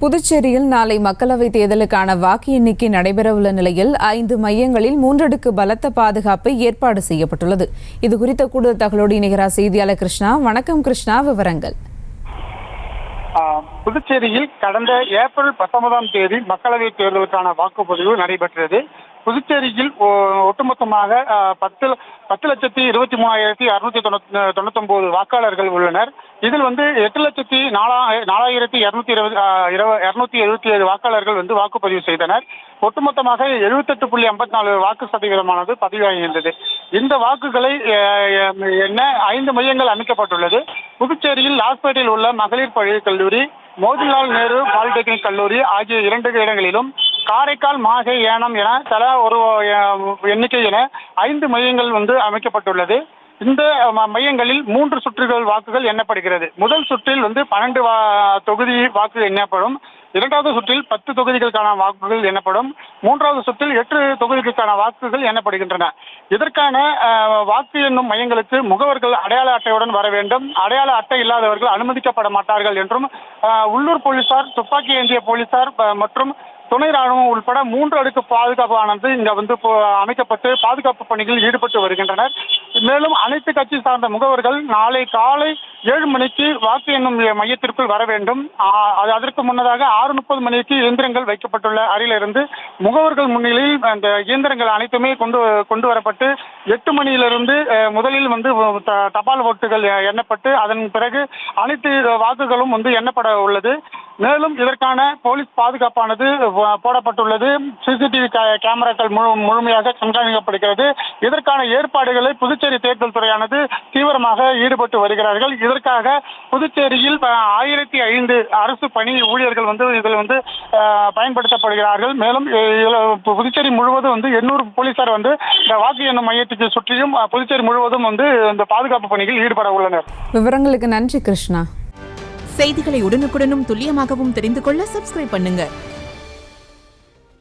புதுச்சேரியில் நாளை மக்களவைத் தேர்தலுக்கான வாக்கு எண்ணிக்கை நடைபெறவுள்ள நிலையில் 5 மையங்களில் 3 அடுக்கு பலத்த பாதுகாப்பு ஏற்பாடு செய்யப்பட்டுள்ளது. இதுகுறித்த கூடுதல் தகவலோடு இணைகிறார் செய்தியாளர் கிருஷ்ணா. வணக்கம் கிருஷ்ணா, விவரங்கள். புதுச்சேரியில் கடந்த ஏப்ரல் 19ஆம் தேதி மக்களவைத் தேர்தலுக்கான வாக்குப்பதிவு நடைபெற்றது. புதுச்சேரியில் ஒட்டுமொத்தமாக 10,23,699 வாக்காளர்கள் உள்ளனர். இதில் 8,04,277 வாக்காளர்கள் வாக்குப்பதிவு செய்தனர். ஒட்டுமொத்தமாக 78.54 வாக்கு சதவீதமானது பதிவாகியிருந்தது. இந்த வாக்குகளை எண்ண 5 மையங்கள் அமைக்கப்பட்டுள்ளது. புதுச்சேரியில் லாஸ்பேட்டையில் உள்ள மகளிர் பள்ளி கல்லூரி, மோதிலால் நேரு பாலிடெக்னிக் கல்லூரி ஆகிய 2 இடங்களிலும், காரைக்கால், மாஹே, ஏனம் என தலா ஒரு எண்ணிக்கை என 5 மையங்கள் அமைக்கப்பட்டுள்ளது. இந்த மையங்களில் 3 சுற்றுகள் வாக்குகள் எண்ணப்படுகிறது. முதல் சுற்றில் 12 தொகுதி வாக்கு எண்ணப்படும். இரண்டாவது சுற்றில் 10 தொகுதிகளுக்கான வாக்குகள் எண்ணப்படும். மூன்றாவது சுற்றில் 8 தொகுதிகளுக்கான வாக்குகள் எண்ணப்படுகின்றன. இதற்கான வாக்கு எண்ணும் மையங்களுக்கு முகவர்கள் அடையாள அட்டையுடன் வர வேண்டும். அடையாள அட்டை இல்லாதவர்கள் அனுமதிக்கப்பட மாட்டார்கள் என்றும் உள்ளூர் போலீசார், துப்பாக்கி ஏந்திய போலீசார் மற்றும் துணை ராணுவம் உட்பட 3 அடுக்கு பாதுகாப்பானது இங்க அமைக்கப்பட்டு பாதுகாப்பு பணிகளில் ஈடுபட்டு வருகின்றனர். மேலும் அனைத்து கட்சி சார்ந்த முகவர்கள் நாளை காலை 7 மணிக்கு வாக்கு எண்ணும் மையத்திற்குள் வர வேண்டும். அதற்கு முன்னதாக 6:30 மணிக்கு இயந்திரங்கள் வைக்கப்பட்டுள்ள அறையிலிருந்து முகவர்கள் முன்னிலையில் அந்த இயந்திரங்கள் அனைத்துமே கொண்டு வரப்பட்டு 8 மணியிலிருந்து முதலில் தபால் ஓட்டுகள் எண்ணப்பட்டு அதன் பிறகு அனைத்து வாக்குகளும் எண்ணப்பட உள்ளது. மேலும் இதற்கான போலீஸ் பாதுகாப்பானது போடப்பட்டுள்ளது. சிசிடிவி கேமராக்கள் முழுமையாக கண்காணிக்கப்படுகிறது. இதற்கான ஏற்பாடுகளை புதுச்சேரி தேர்தல் துறையானது தீவிரமாக ஈடுபட்டு வருகிறார்கள். இதற்காக புதுச்சேரியில் 1005 அரசு பணி ஊழியர்கள் இதில் பயன்படுத்தப்படுகிறார்கள். மேலும் புதுச்சேரி முழுவதும் 800 போலீசார் இந்த வாக்கு எண்ணும் மையத்துக்கு சுற்றியும் புதுச்சேரி முழுவதும் இந்த பாதுகாப்பு பணியில் ஈடுபட உள்ளனர். விவரங்களுக்கு நன்றி கிருஷ்ணா. செய்திகளை உடனுக்குடனும் துல்லியமாகவும் தெரிந்து கொள்ள சப்ஸ்கிரைப் பண்ணுங்க.